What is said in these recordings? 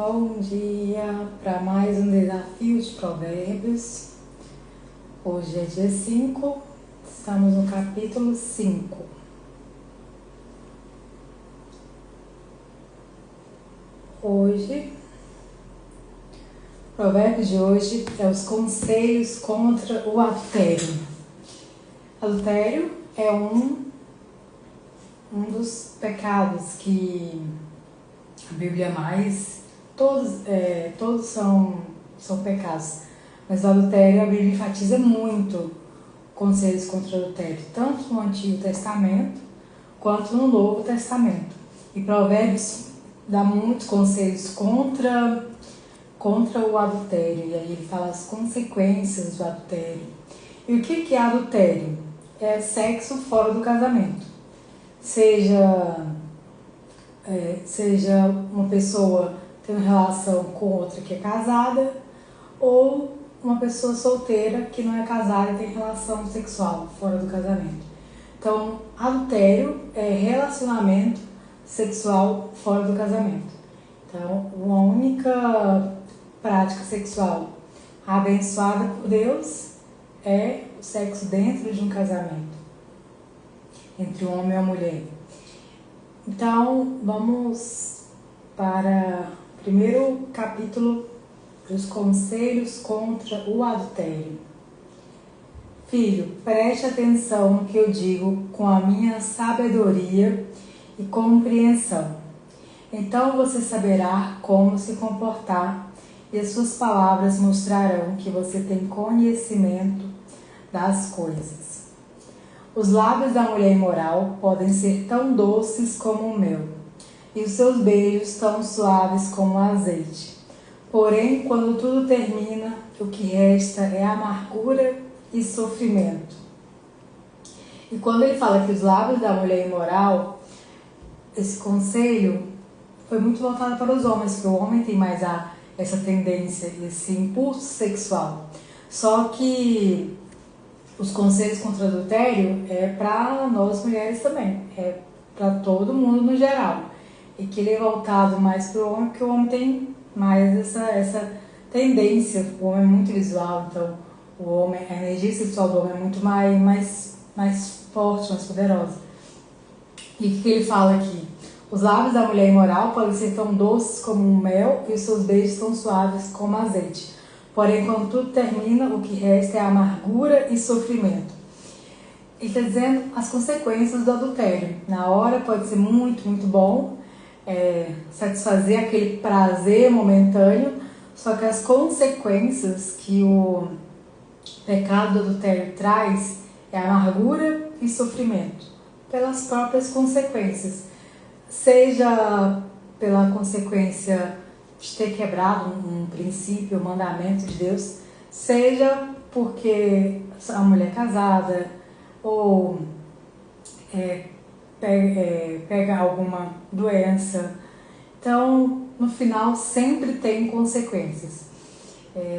Bom dia para mais um desafio de provérbios. Hoje é dia 5, estamos no capítulo 5. Hoje, o provérbio de hoje é os conselhos contra o adultério. Adultério é um dos pecados que a Bíblia todos são pecados, mas o adultério a Bíblia enfatiza muito conselhos contra o adultério, tanto no Antigo Testamento quanto no Novo Testamento. E Provérbios dá muitos conselhos contra o adultério, e aí ele fala as consequências do adultério. E o que é adultério? É sexo fora do casamento. Seja uma pessoa tendo relação com outra que é casada, ou uma pessoa solteira que não é casada e tem relação sexual fora do casamento. Então, adultério é relacionamento sexual fora do casamento. Então, uma única prática sexual abençoada por Deus é o sexo dentro de um casamento, entre um homem e uma mulher. Então, vamos para o primeiro capítulo dos conselhos contra o adultério. Filho, preste atenção no que eu digo com a minha sabedoria e compreensão. Então você saberá como se comportar e as suas palavras mostrarão que você tem conhecimento das coisas. Os lábios da mulher imoral podem ser tão doces como o mel, e os seus beijos tão suaves como o azeite. Porém, quando tudo termina, o que resta é amargura e sofrimento. E quando ele fala que os lábios da mulher imoral, esse conselho foi muito voltado para os homens, porque o homem tem mais essa tendência, esse impulso sexual. Só que os conselhos contra o adultério é para nós mulheres também, é para todo mundo no geral. E que ele é voltado mais para o homem, porque o homem tem mais essa tendência. O homem é muito visual, então a energia sexual do homem é muito mais forte, mais poderosa. E o que ele fala aqui? Os lábios da mulher imoral podem ser tão doces como o mel e os seus beijos tão suaves como azeite. Porém, quando tudo termina, o que resta é amargura e sofrimento. Ele está dizendo as consequências do adultério. Na hora pode ser muito, muito bom, satisfazer aquele prazer momentâneo, só que as consequências que o pecado do adultério traz é amargura e sofrimento, pelas próprias consequências. Seja pela consequência de ter quebrado um princípio, um mandamento de Deus, seja porque a mulher é casada ou pega alguma doença. Então, no final, sempre tem consequências.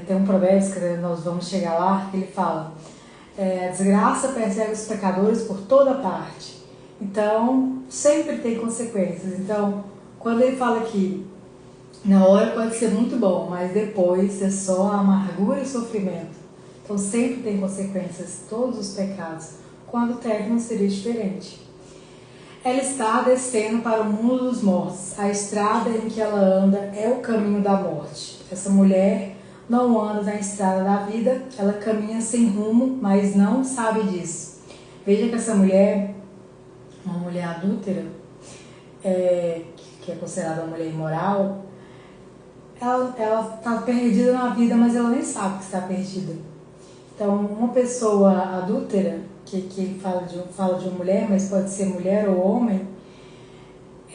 Tem um provérbio que nós vamos chegar lá, que ele fala: a desgraça persegue os pecadores por toda parte. Então, sempre tem consequências. Então, quando ele fala que na hora pode ser muito bom, mas depois é só amargura e sofrimento. Então, sempre tem consequências, todos os pecados. Com o adultério não seria diferente. Ela está descendo para o mundo dos mortos. A estrada em que ela anda é o caminho da morte. Essa mulher não anda na estrada da vida, ela caminha sem rumo, mas não sabe disso. Veja que essa mulher, uma mulher adúltera, que é considerada uma mulher imoral, ela está perdida na vida, mas ela nem sabe que está perdida. Então, uma pessoa adúltera, que fala de uma mulher, mas pode ser mulher ou homem,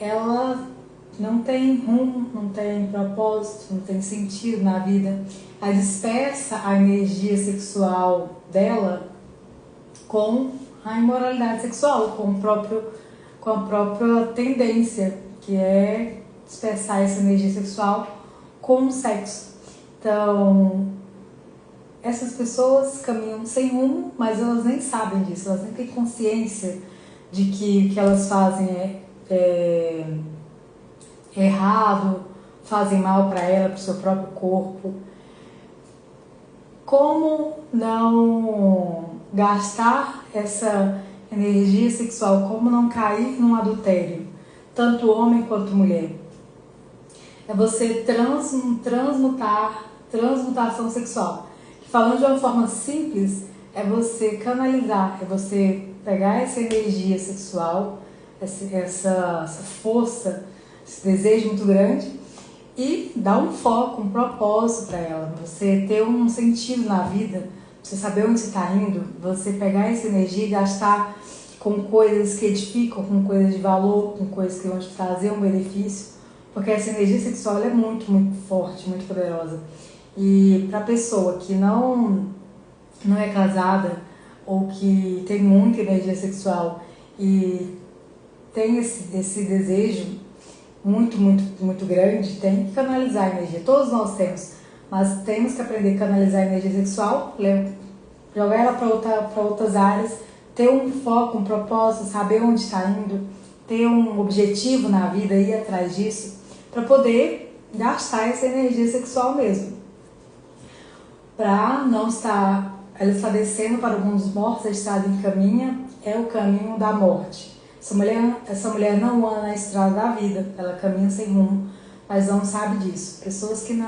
ela não tem rumo, não tem propósito, não tem sentido na vida. Ela dispersa a energia sexual dela com a imoralidade sexual, com a própria tendência, que é dispersar essa energia sexual com o sexo. Então, essas pessoas caminham sem rumo, mas elas nem sabem disso, elas nem têm consciência de que o que elas fazem é errado, fazem mal para ela, para o seu próprio corpo. Como não gastar essa energia sexual, como não cair num adultério, tanto homem quanto mulher? É você transmutação sexual. Falando de uma forma simples, é você canalizar, é você pegar essa energia sexual, essa força, esse desejo muito grande e dar um foco, um propósito para ela, você ter um sentido na vida, você saber onde você está indo, você pegar essa energia e gastar com coisas que edificam, com coisas de valor, com coisas que vão te trazer um benefício, porque essa energia sexual ela é muito, muito forte, muito poderosa. E para a pessoa que não é casada ou que tem muita energia sexual e tem esse desejo muito, muito, muito grande, tem que canalizar a energia. Todos nós temos, mas temos que aprender a canalizar a energia sexual, jogar ela para outras áreas, ter um foco, um propósito, saber onde está indo, ter um objetivo na vida, ir atrás disso, para poder gastar essa energia sexual mesmo. Para não estar, ela está descendo para o mundo dos mortos, a estrada encaminha, é o caminho da morte. Essa mulher não anda na estrada da vida, ela caminha sem rumo, mas não sabe disso. Pessoas que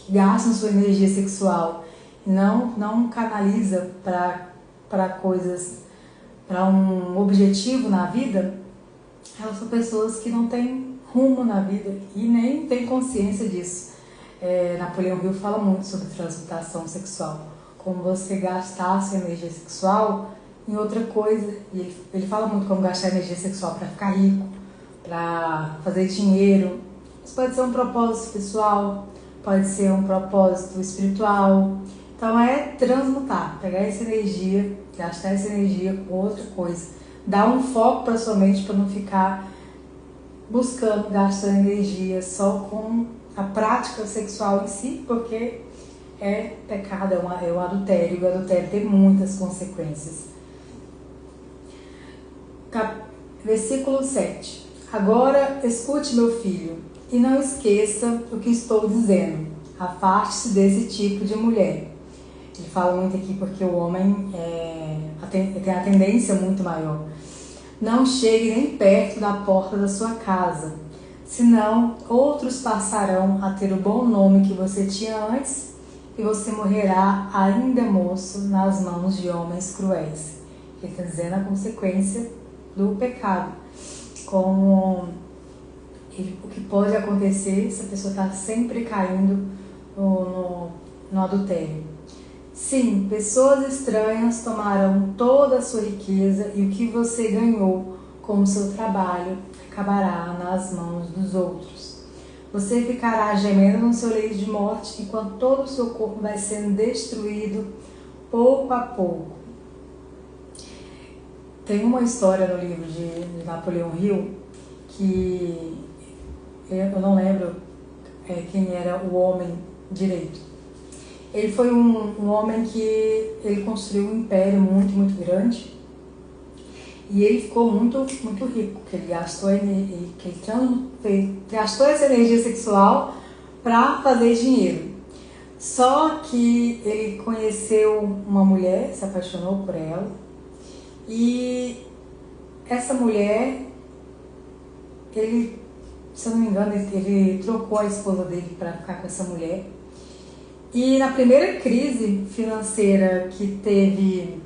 gastam sua energia sexual, não canaliza para coisas, para um objetivo na vida, elas são pessoas que não têm rumo na vida e nem têm consciência disso. Napoleão Hill fala muito sobre transmutação sexual, como você gastar a sua energia sexual em outra coisa. E ele fala muito como gastar energia sexual para ficar rico, para fazer dinheiro. Isso pode ser um propósito pessoal, pode ser um propósito espiritual. Então é transmutar, pegar essa energia, gastar essa energia com outra coisa. Dar um foco para sua mente para não ficar buscando, gastando energia só com a prática sexual em si, porque é pecado, é um adultério. O adultério tem muitas consequências. Versículo 7. Agora escute, meu filho, e não esqueça o que estou dizendo. Afaste-se desse tipo de mulher. Ele fala muito aqui porque o homem tem a tendência muito maior. Não chegue nem perto da porta da sua casa, senão outros passarão a ter o bom nome que você tinha antes e você morrerá ainda moço nas mãos de homens cruéis. Ele está dizendo a consequência do pecado, como o que pode acontecer se a pessoa está sempre caindo no adultério. Sim, pessoas estranhas tomarão toda a sua riqueza e o que você ganhou com o seu trabalho acabará nas mãos dos outros. Você ficará gemendo no seu leito de morte enquanto todo o seu corpo vai sendo destruído pouco a pouco. Tem uma história no livro de Napoleão Hill que eu não lembro quem era o homem direito. Ele foi um homem que ele construiu um império muito, muito grande e ele ficou muito, muito rico, que ele gastou essa energia sexual para fazer dinheiro. Só que ele conheceu uma mulher, se apaixonou por ela, e essa mulher, ele, se eu não me engano, ele trocou a esposa dele para ficar com essa mulher. E na primeira crise financeira que teve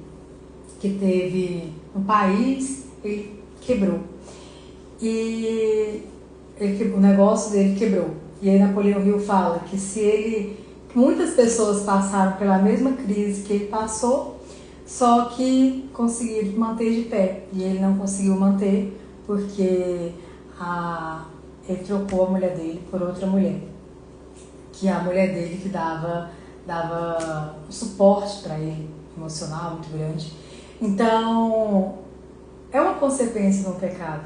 no país, ele quebrou. E o negócio dele quebrou. E aí Napoleão Hill fala que muitas pessoas passaram pela mesma crise que ele passou, só que conseguiram manter de pé. E ele não conseguiu manter porque ele trocou a mulher dele por outra mulher, que é a mulher dele que dava um suporte para ele, emocional muito grande. Então, é uma consequência do pecado,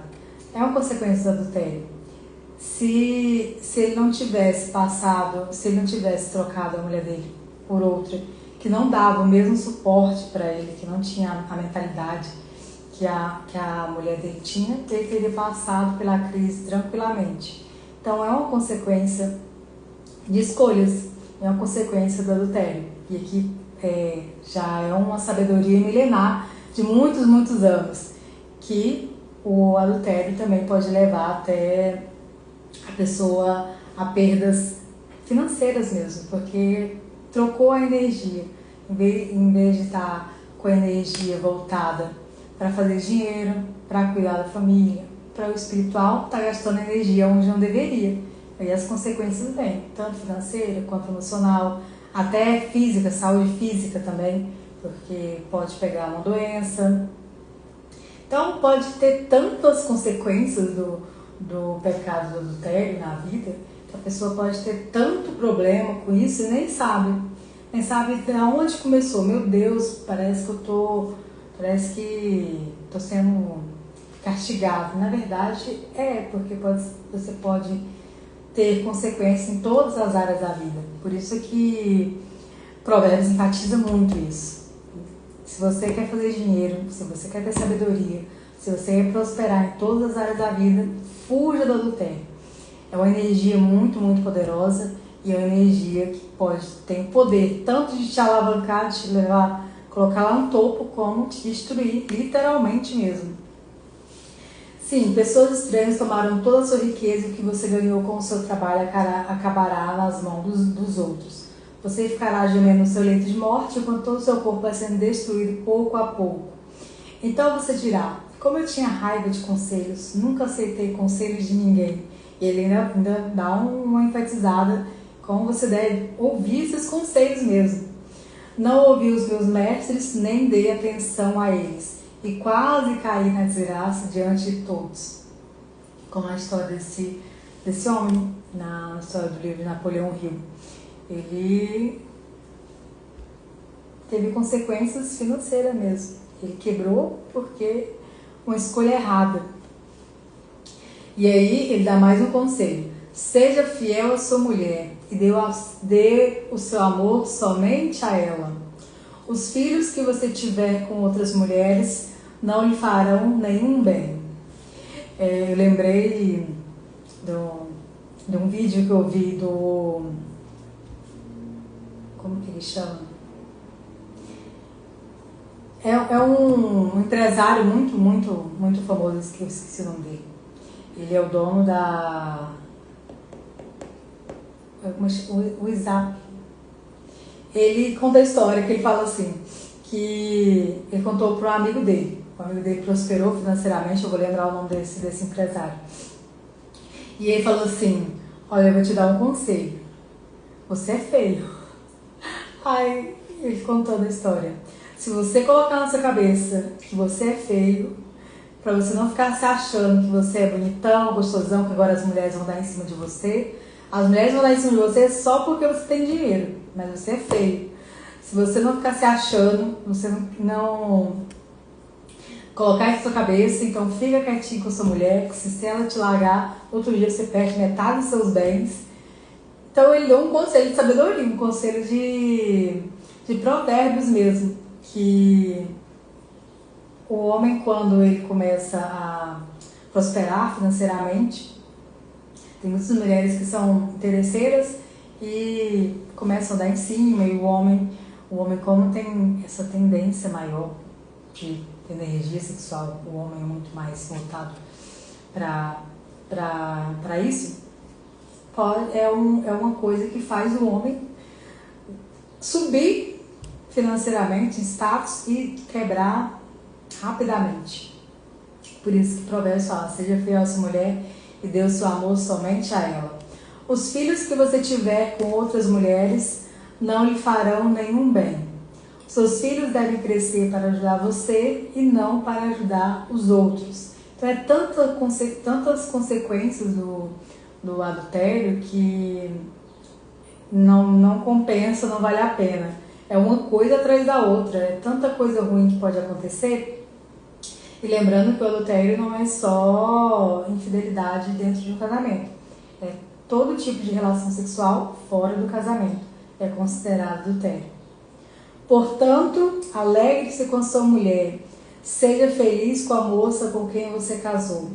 é uma consequência do adultério. Se ele não tivesse trocado a mulher dele por outra, que não dava o mesmo suporte para ele, que não tinha a mentalidade que a mulher dele tinha, ele teria passado pela crise tranquilamente. Então é uma consequência de escolhas, é uma consequência do adultério. E aqui já é uma sabedoria milenar de muitos, muitos anos, que o adultério também pode levar até a pessoa a perdas financeiras mesmo, porque trocou a energia. Em vez de estar com a energia voltada para fazer dinheiro, para cuidar da família, para o espiritual, está gastando energia onde não deveria. Aí as consequências vêm, tanto financeira quanto emocional, até física, saúde física também, porque pode pegar uma doença. Então pode ter tantas consequências do pecado do adultério na vida, que a pessoa pode ter tanto problema com isso e nem sabe de onde começou. Meu Deus, parece que estou sendo castigado. Na verdade porque você pode ter consequência em todas as áreas da vida. Por isso que Provérbios enfatiza muito isso. Se você quer fazer dinheiro, se você quer ter sabedoria, se você quer prosperar em todas as áreas da vida, fuja do adultério. É uma energia muito, muito poderosa e é uma energia que tem poder tanto de te alavancar, de te levar, colocar lá no topo, como te destruir, literalmente mesmo. Sim, pessoas estranhas tomaram toda a sua riqueza e o que você ganhou com o seu trabalho acabará nas mãos dos outros. Você ficará gemendo no seu leito de morte enquanto todo o seu corpo vai sendo destruído pouco a pouco. Então você dirá, como eu tinha raiva de conselhos, nunca aceitei conselhos de ninguém. E ele ainda dá uma enfatizada como você deve ouvir esses conselhos mesmo. Não ouvi os meus mestres, nem dei atenção a eles, e quase caí na desgraça diante de todos. Como a história desse homem, na história do livro de Napoleão Hill. Ele teve consequências financeiras mesmo. Ele quebrou porque uma escolha errada. E aí ele dá mais um conselho. Seja fiel à sua mulher e dê o seu amor somente a ela. Os filhos que você tiver com outras mulheres não lhe farão nenhum bem. Eu lembrei de um vídeo que eu vi como que ele chama? É um empresário muito, muito, muito famoso, que eu esqueci o nome dele. Ele é o dono o Isaac. Ele conta a história que ele fala assim, que ele contou para um amigo dele. O amigo dele prosperou financeiramente, eu vou lembrar o nome desse empresário. E ele falou assim, olha, eu vou te dar um conselho. Você é feio. Aí ele contando a história. Se você colocar na sua cabeça que você é feio, pra você não ficar se achando que você é bonitão, gostosão, que agora as mulheres vão dar em cima de você. As mulheres vão dar em cima de você só porque você tem dinheiro, mas você é feio. Se você não ficar se achando, você não colocar isso na sua cabeça, então fica quietinho com sua mulher, que se ela te largar, outro dia você perde metade dos seus bens. Então ele deu um conselho de sabedoria, um conselho de provérbios mesmo, que o homem, quando ele começa a prosperar financeiramente, tem muitas mulheres que são interesseiras e começam a dar em cima, e o homem como tem essa tendência maior de energia sexual, o homem é muito mais voltado para isso, é uma coisa que faz o homem subir financeiramente, em status, e quebrar rapidamente. Por isso que Provérbios fala, seja fiel à sua mulher e dê o seu amor somente a ela. Os filhos que você tiver com outras mulheres não lhe farão nenhum bem. Seus filhos devem crescer para ajudar você e não para ajudar os outros. Então é tantas consequências do adultério que não compensa, não vale a pena. É uma coisa atrás da outra, é tanta coisa ruim que pode acontecer. E lembrando que o adultério não é só infidelidade dentro de um casamento. É todo tipo de relação sexual fora do casamento é considerado adultério. Portanto, alegre-se com sua mulher, seja feliz com a moça com quem você casou.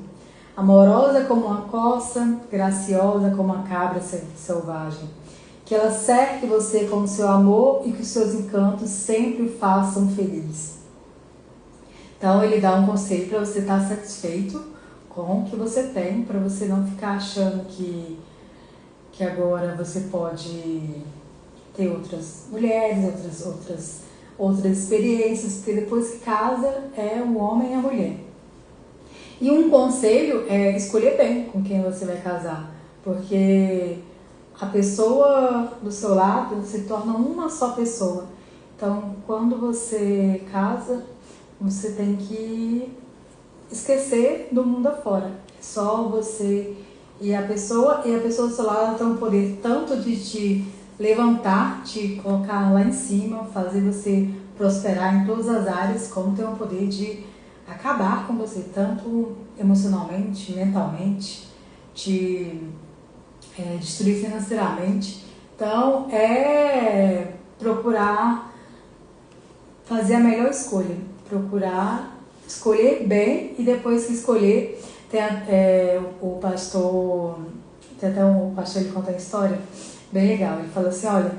amorosa como uma corça, graciosa como uma cabra selvagem. Que ela cerque você com o seu amor e que os seus encantos sempre o façam feliz. Então ele dá um conselho para você estar satisfeito com o que você tem, para você não ficar achando que agora você pode ter outras mulheres, outras experiências, porque depois que casa é o homem e a mulher. E um conselho é escolher bem com quem você vai casar, porque a pessoa do seu lado se torna uma só pessoa. Então, quando você casa, você tem que esquecer do mundo afora. É só você e a pessoa do seu lado tem o poder tanto de te levantar, te colocar lá em cima, fazer você prosperar em todas as áreas, como tem o poder de acabar com você, tanto emocionalmente, mentalmente, te destruir financeiramente. Então, é procurar fazer a melhor escolha, procurar escolher bem e depois que escolher, tem até um pastor ele conta uma história bem legal. Ele falou assim, olha,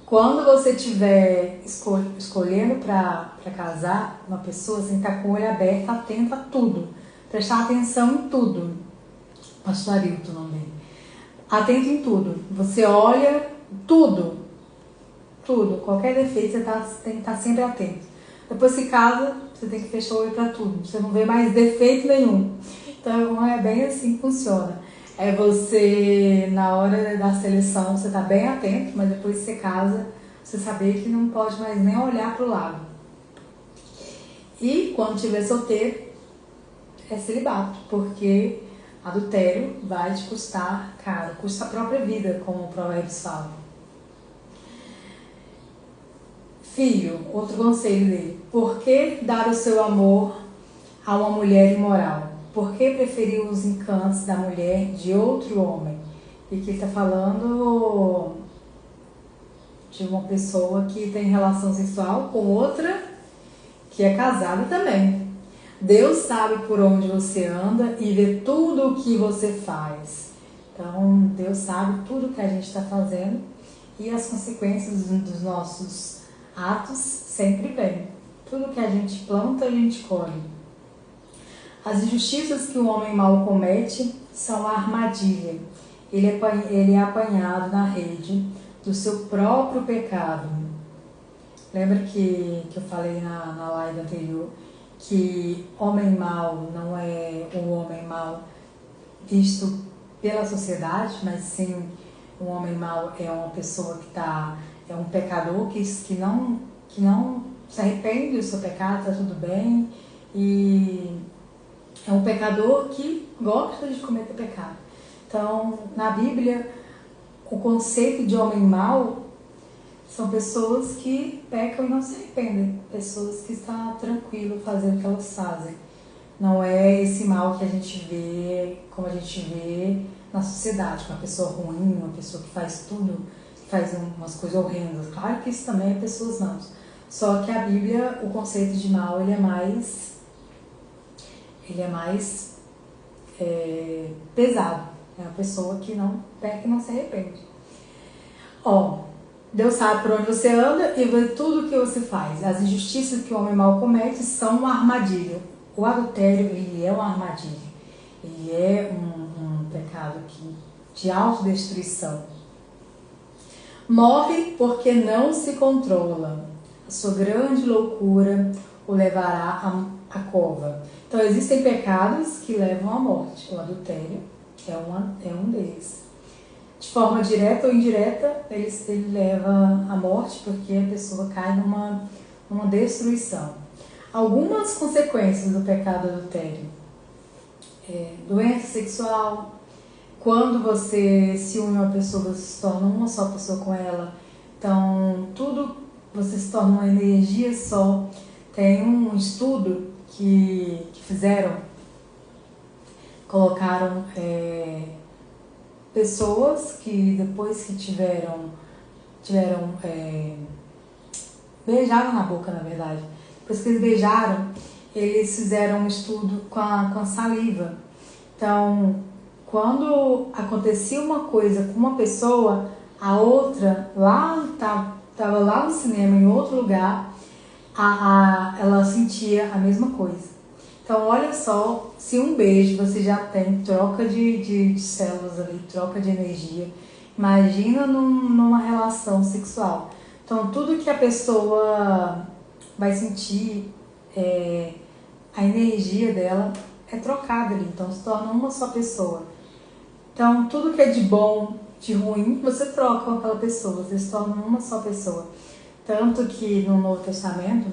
quando você estiver escolhendo para casar uma pessoa, você tem que estar com o olho aberto, atento a tudo, prestar atenção em tudo. Pastor Arilton, o nome dele. Atento em tudo. Você olha tudo, qualquer defeito você tem que estar sempre atento. Depois que casa, você tem que fechar o olho para tudo, você não vê mais defeito nenhum. Então é bem assim que funciona. É você, na hora da seleção, você tá bem atento, mas depois que você casa, você saber que não pode mais nem olhar para o lado. E quando estiver solteiro, é celibato, porque adultério vai te custar caro, custa a própria vida, como o Provérbios fala. Filho, outro conselho dele, por que dar o seu amor a uma mulher imoral? Por que preferir os encantos da mulher de outro homem? E que está falando de uma pessoa que tem relação sexual com outra que é casada também. Deus sabe por onde você anda e vê tudo o que você faz. Então, Deus sabe tudo que a gente está fazendo e as consequências dos nossos atos sempre vêm. Tudo que a gente planta, a gente colhe. As injustiças que o homem mau comete são a armadilha. Ele é apanhado na rede do seu próprio pecado. Lembra que eu falei na live anterior que homem mau não é um homem mau visto pela sociedade, mas sim um homem mau é uma pessoa é um pecador que não se arrepende do seu pecado, está tudo bem, e é um pecador que gosta de cometer pecado. Então, na Bíblia, o conceito de homem mau são pessoas que pecam e não se arrependem, pessoas que estão tranquilas fazendo o que elas fazem. Não é esse mal que a gente vê, como a gente vê na sociedade, uma pessoa ruim, uma pessoa que faz tudo, que faz umas coisas horrendas. Claro que isso também é pessoas más. Só que a Bíblia, o conceito de mal, ele é mais pesado. É uma pessoa que não peca e não se arrepende. Deus sabe por onde você anda e vê tudo o que você faz. As injustiças que o homem mau comete são uma armadilha. O adultério, ele é uma armadilha. Ele é um pecado de autodestruição. Morre porque não se controla. A sua grande loucura o levará à cova. Então, existem pecados que levam à morte. O adultério é um deles. De forma direta ou indireta, ele leva à morte porque a pessoa cai numa destruição. Algumas consequências do pecado adultério. Doença sexual. Quando você se une a uma pessoa, você se torna uma só pessoa com ela. Então, tudo você se torna uma energia só. Tem um estudo que fizeram, colocaram pessoas que depois que beijaram na boca, na verdade. Depois que eles beijaram, eles fizeram um estudo com a saliva. Então, quando acontecia uma coisa com uma pessoa, a outra estava lá no cinema, em outro lugar, ela sentia a mesma coisa. Então, olha só, se um beijo você já tem troca de células ali, troca de energia, imagina numa relação sexual. Então, tudo que a pessoa vai sentir, a energia dela é trocada ali, então se torna uma só pessoa. Então, tudo que é de bom, de ruim, você troca com aquela pessoa, você se torna uma só pessoa. Tanto que no Novo Testamento,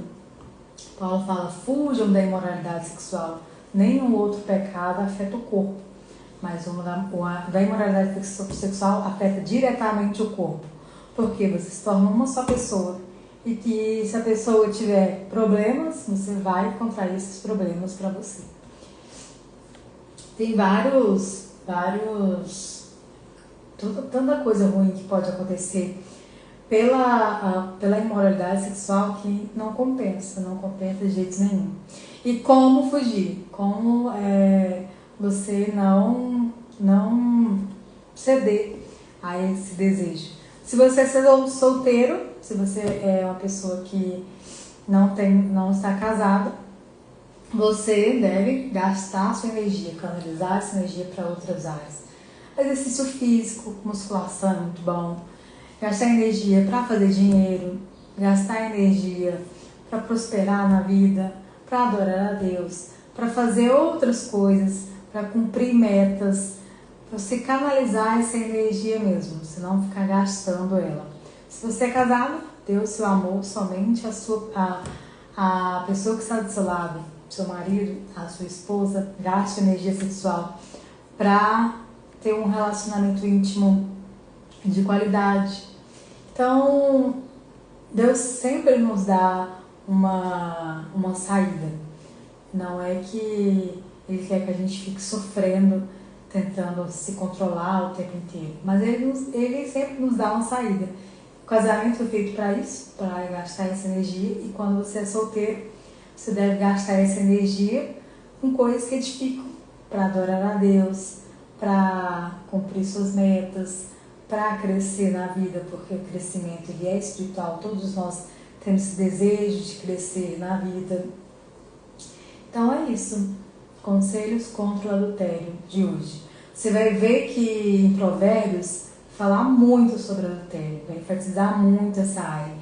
Paulo fala, fujam da imoralidade sexual. Nenhum outro pecado afeta o corpo, mas o da imoralidade sexual afeta diretamente o corpo. Porque você se torna uma só pessoa. E que se a pessoa tiver problemas, você vai contrair esses problemas para você. Tem tanta coisa ruim que pode acontecer pela imoralidade sexual que não compensa de jeito nenhum. E como fugir? Como você não ceder a esse desejo? Se você é solteiro, se você é uma pessoa que não está casada, você deve gastar sua energia, canalizar essa energia para outras áreas. Exercício físico, musculação é muito bom. Gastar energia para fazer dinheiro, gastar energia para prosperar na vida, para adorar a Deus, para fazer outras coisas, para cumprir metas, para você canalizar essa energia mesmo, você não ficar gastando ela. Se você é casado, dê o seu amor somente a pessoa que está do seu lado, seu marido, a sua esposa, gaste energia sexual para ter um relacionamento íntimo de qualidade. Então, Deus sempre nos dá uma saída. Não é que Ele quer que a gente fique sofrendo, tentando se controlar o tempo inteiro. Mas Ele sempre nos dá uma saída. O casamento foi feito para isso, para gastar essa energia. E quando você é solteiro, você deve gastar essa energia com coisas que edificam, para adorar a Deus, para cumprir suas metas, para crescer na vida, porque o crescimento ele é espiritual. Todos nós temos esse desejo de crescer na vida. Então é isso. Conselhos contra o adultério de hoje. Você vai ver que em Provérbios falar muito sobre adultério, vai enfatizar muito essa área,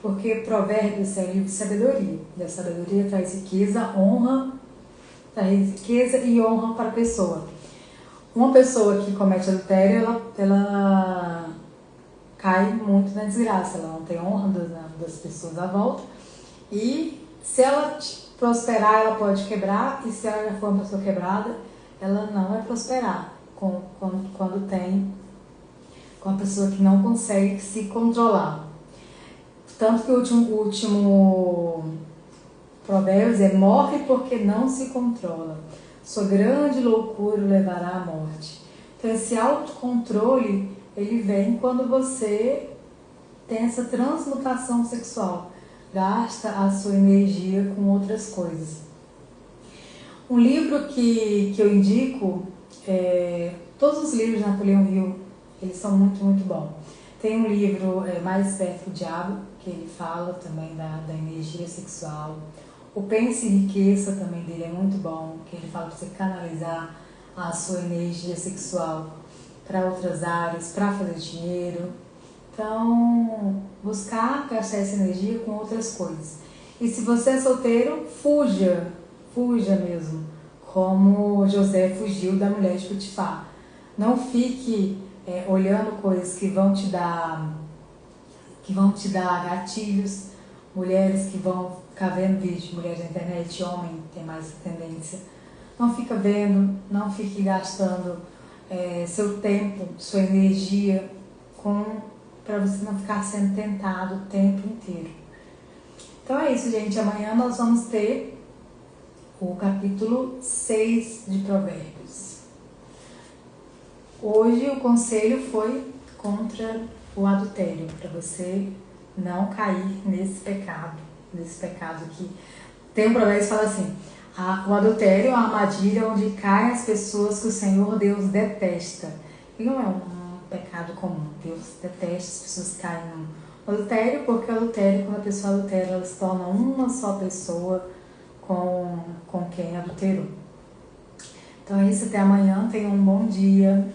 porque Provérbios é um livro de sabedoria. E a sabedoria traz riqueza, e honra para a pessoa. Uma pessoa que comete adultério, ela cai muito na desgraça, ela não tem honra das pessoas à volta. E se ela prosperar, ela pode quebrar, e se ela já for uma pessoa quebrada, ela não vai prosperar quando tem com a pessoa que não consegue se controlar. Tanto que o último Provérbios é: morre porque não se controla. Sua grande loucura o levará à morte. Então esse autocontrole, ele vem quando você tem essa transmutação sexual. Gasta a sua energia com outras coisas. Um livro que eu indico, todos os livros de Napoleão Hill, eles são muito, muito bons. Tem um livro, Mais Perto do Diabo, que ele fala também da energia sexual. O Pense e Enriqueça também dele é muito bom, que ele fala para você canalizar a sua energia sexual para outras áreas, para fazer dinheiro. Então, buscar gastar essa energia com outras coisas. E se você é solteiro, fuja mesmo, como José fugiu da mulher de Potifar. Não fique olhando coisas que vão te dar gatilhos, mulheres que vão ficar vendo vídeo de mulheres na internet, homem tem mais essa tendência. Não fica vendo, não fique gastando seu tempo, sua energia para você não ficar sendo tentado o tempo inteiro. Então é isso, gente. Amanhã nós vamos ter o capítulo 6 de Provérbios. Hoje o conselho foi contra o adultério, para você não cair nesse pecado que tem um provérbio que fala assim: O adultério é uma armadilha onde caem as pessoas que o Senhor Deus detesta. E não é um pecado comum. Deus detesta as pessoas que caem no adultério, porque o adultério, quando a pessoa adultera, ela se torna uma só pessoa com quem adulterou. Então é isso, até amanhã, tenham um bom dia.